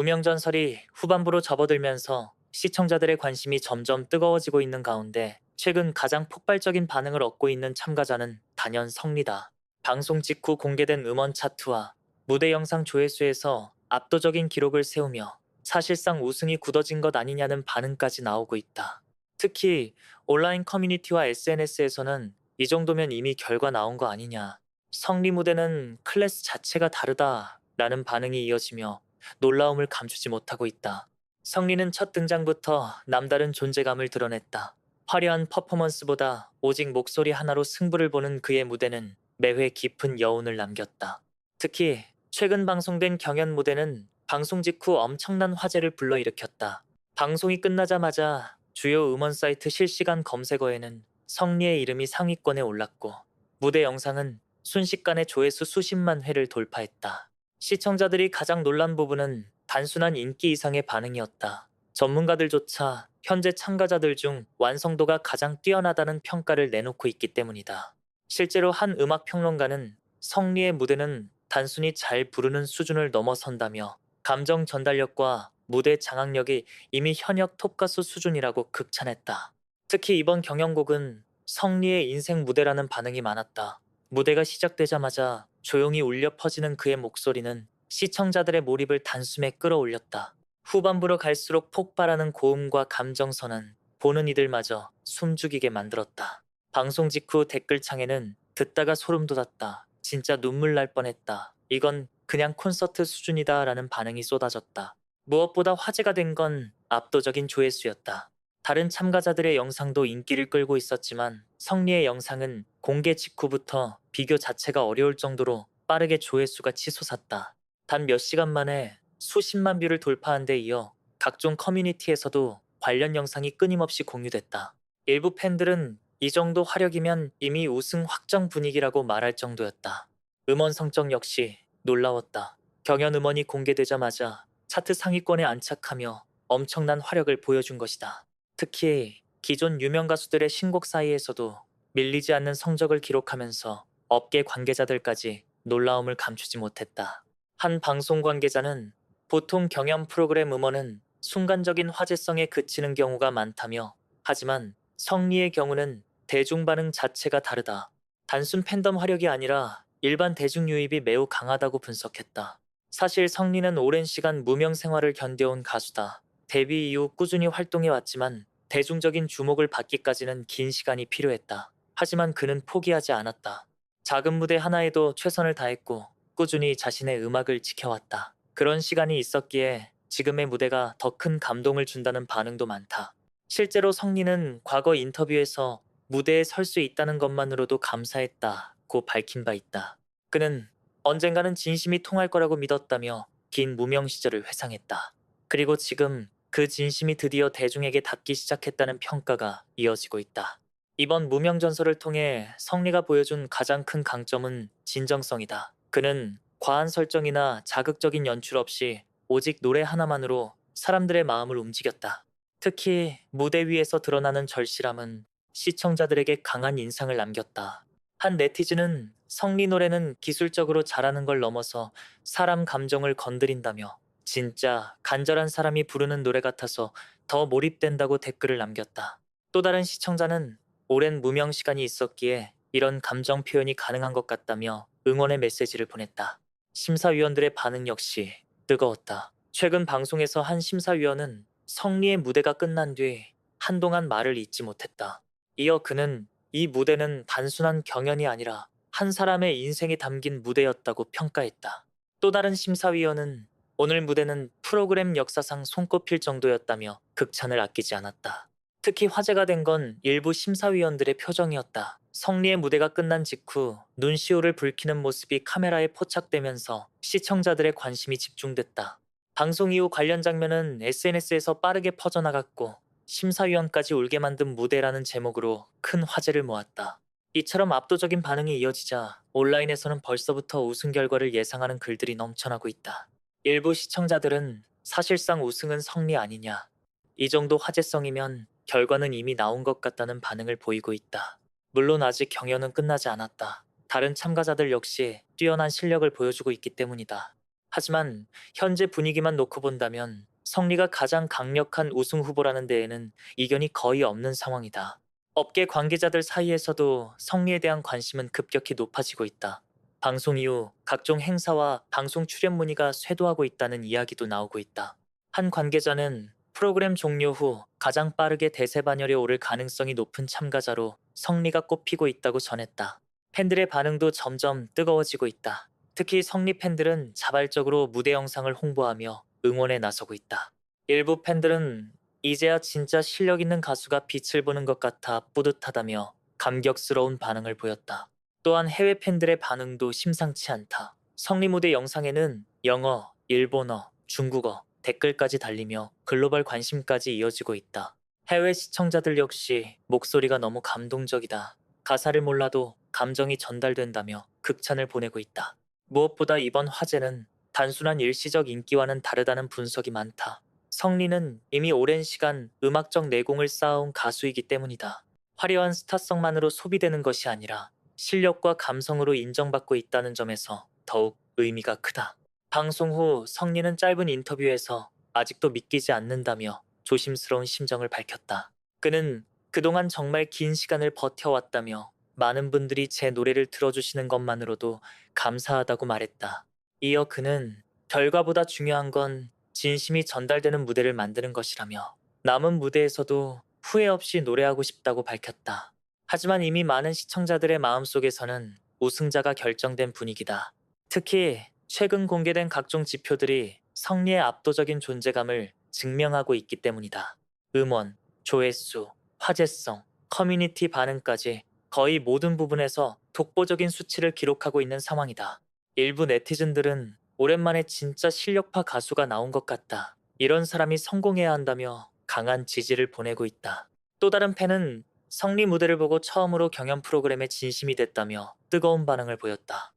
무명전설이 후반부로 접어들면서 시청자들의 관심이 점점 뜨거워지고 있는 가운데 최근 가장 폭발적인 반응을 얻고 있는 참가자는 단연 성리다. 방송 직후 공개된 음원 차트와 무대 영상 조회수에서 압도적인 기록을 세우며 사실상 우승이 굳어진 것 아니냐는 반응까지 나오고 있다. 특히 온라인 커뮤니티와 SNS에서는 이 정도면 이미 결과 나온 거 아니냐, 성리 무대는 클래스 자체가 다르다라는 반응이 이어지며 놀라움을 감추지 못하고 있다. 성리는 첫 등장부터 남다른 존재감을 드러냈다. 화려한 퍼포먼스보다 오직 목소리 하나로 승부를 보는 그의 무대는 매회 깊은 여운을 남겼다. 특히 최근 방송된 경연 무대는 방송 직후 엄청난 화제를 불러일으켰다. 방송이 끝나자마자 주요 음원 사이트 실시간 검색어에는 성리의 이름이 상위권에 올랐고 무대 영상은 순식간에 조회수 수십만 회를 돌파했다. 시청자들이 가장 놀란 부분은 단순한 인기 이상의 반응이었다. 전문가들조차 현재 참가자들 중 완성도가 가장 뛰어나다는 평가를 내놓고 있기 때문이다. 실제로 한 음악 평론가는 성리의 무대는 단순히 잘 부르는 수준을 넘어선다며 감정 전달력과 무대 장악력이 이미 현역 톱가수 수준이라고 극찬했다. 특히 이번 경연곡은 성리의 인생 무대라는 반응이 많았다. 무대가 시작되자마자 조용히 울려 퍼지는 그의 목소리는 시청자들의 몰입을 단숨에 끌어올렸다. 후반부로 갈수록 폭발하는 고음과 감정선은 보는 이들마저 숨죽이게 만들었다. 방송 직후 댓글창에는 듣다가 소름 돋았다. 진짜 눈물 날 뻔했다. 이건 그냥 콘서트 수준이다 라는 반응이 쏟아졌다. 무엇보다 화제가 된 건 압도적인 조회수였다. 다른 참가자들의 영상도 인기를 끌고 있었지만 성리의 영상은 공개 직후부터 비교 자체가 어려울 정도로 빠르게 조회수가 치솟았다. 단 몇 시간 만에 수십만 뷰를 돌파한 데 이어 각종 커뮤니티에서도 관련 영상이 끊임없이 공유됐다. 일부 팬들은 이 정도 화력이면 이미 우승 확정 분위기라고 말할 정도였다. 음원 성적 역시 놀라웠다. 경연 음원이 공개되자마자 차트 상위권에 안착하며 엄청난 화력을 보여준 것이다. 특히 기존 유명 가수들의 신곡 사이에서도 밀리지 않는 성적을 기록하면서 업계 관계자들까지 놀라움을 감추지 못했다. 한 방송 관계자는 보통 경연 프로그램 음원은 순간적인 화제성에 그치는 경우가 많다며, 하지만 성리의 경우는 대중 반응 자체가 다르다. 단순 팬덤 화력이 아니라 일반 대중 유입이 매우 강하다고 분석했다. 사실 성리는 오랜 시간 무명 생활을 견뎌온 가수다. 데뷔 이후 꾸준히 활동해 왔지만 대중적인 주목을 받기까지는 긴 시간이 필요했다. 하지만 그는 포기하지 않았다. 작은 무대 하나에도 최선을 다했고 꾸준히 자신의 음악을 지켜왔다. 그런 시간이 있었기에 지금의 무대가 더 큰 감동을 준다는 반응도 많다. 실제로 성리는 과거 인터뷰에서 무대에 설 수 있다는 것만으로도 감사했다고 밝힌 바 있다. 그는 언젠가는 진심이 통할 거라고 믿었다며 긴 무명 시절을 회상했다. 그리고 지금 그 진심이 드디어 대중에게 닿기 시작했다는 평가가 이어지고 있다. 이번 무명 전설을 통해 성리가 보여준 가장 큰 강점은 진정성이다. 그는 과한 설정이나 자극적인 연출 없이 오직 노래 하나만으로 사람들의 마음을 움직였다. 특히 무대 위에서 드러나는 절실함은 시청자들에게 강한 인상을 남겼다. 한 네티즌은 성리 노래는 기술적으로 잘하는 걸 넘어서 사람 감정을 건드린다며 진짜 간절한 사람이 부르는 노래 같아서 더 몰입된다고 댓글을 남겼다. 또 다른 시청자는 오랜 무명 시간이 있었기에 이런 감정 표현이 가능한 것 같다며 응원의 메시지를 보냈다. 심사위원들의 반응 역시 뜨거웠다. 최근 방송에서 한 심사위원은 성리의 무대가 끝난 뒤 한동안 말을 잇지 못했다. 이어 그는 이 무대는 단순한 경연이 아니라 한 사람의 인생이 담긴 무대였다고 평가했다. 또 다른 심사위원은 오늘 무대는 프로그램 역사상 손꼽힐 정도였다며 극찬을 아끼지 않았다. 특히 화제가 된 건 일부 심사위원들의 표정이었다. 성리의 무대가 끝난 직후 눈시울을 붉히는 모습이 카메라에 포착되면서 시청자들의 관심이 집중됐다. 방송 이후 관련 장면은 SNS에서 빠르게 퍼져나갔고 심사위원까지 울게 만든 무대라는 제목으로 큰 화제를 모았다. 이처럼 압도적인 반응이 이어지자 온라인에서는 벌써부터 우승 결과를 예상하는 글들이 넘쳐나고 있다. 일부 시청자들은 사실상 우승은 성리 아니냐, 이 정도 화제성이면 결과는 이미 나온 것 같다는 반응을 보이고 있다. 물론 아직 경연은 끝나지 않았다. 다른 참가자들 역시 뛰어난 실력을 보여주고 있기 때문이다. 하지만 현재 분위기만 놓고 본다면 성리가 가장 강력한 우승 후보라는 데에는 이견이 거의 없는 상황이다. 업계 관계자들 사이에서도 성리에 대한 관심은 급격히 높아지고 있다. 방송 이후 각종 행사와 방송 출연 문의가 쇄도하고 있다는 이야기도 나오고 있다. 한 관계자는 프로그램 종료 후 가장 빠르게 대세 반열에 오를 가능성이 높은 참가자로 성리가 꼽히고 있다고 전했다. 팬들의 반응도 점점 뜨거워지고 있다. 특히 성리 팬들은 자발적으로 무대 영상을 홍보하며 응원에 나서고 있다. 일부 팬들은 이제야 진짜 실력 있는 가수가 빛을 보는 것 같아 뿌듯하다며 감격스러운 반응을 보였다. 또한 해외 팬들의 반응도 심상치 않다. 성리 무대 영상에는 영어, 일본어, 중국어, 댓글까지 달리며 글로벌 관심까지 이어지고 있다. 해외 시청자들 역시 목소리가 너무 감동적이다. 가사를 몰라도 감정이 전달된다며 극찬을 보내고 있다. 무엇보다 이번 화제는 단순한 일시적 인기와는 다르다는 분석이 많다. 성리는 이미 오랜 시간 음악적 내공을 쌓아온 가수이기 때문이다. 화려한 스타성만으로 소비되는 것이 아니라 실력과 감성으로 인정받고 있다는 점에서 더욱 의미가 크다. 방송 후 성리는 짧은 인터뷰에서 아직도 믿기지 않는다며 조심스러운 심정을 밝혔다. 그는 그동안 정말 긴 시간을 버텨왔다며 많은 분들이 제 노래를 들어주시는 것만으로도 감사하다고 말했다. 이어 그는 결과보다 중요한 건 진심이 전달되는 무대를 만드는 것이라며 남은 무대에서도 후회 없이 노래하고 싶다고 밝혔다. 하지만 이미 많은 시청자들의 마음속에서는 우승자가 결정된 분위기다. 특히 최근 공개된 각종 지표들이 성리의 압도적인 존재감을 증명하고 있기 때문이다. 음원, 조회수, 화제성, 커뮤니티 반응까지 거의 모든 부분에서 독보적인 수치를 기록하고 있는 상황이다. 일부 네티즌들은 오랜만에 진짜 실력파 가수가 나온 것 같다. 이런 사람이 성공해야 한다며 강한 지지를 보내고 있다. 또 다른 팬은 성리 무대를 보고 처음으로 경연 프로그램에 진심이 됐다며 뜨거운 반응을 보였다.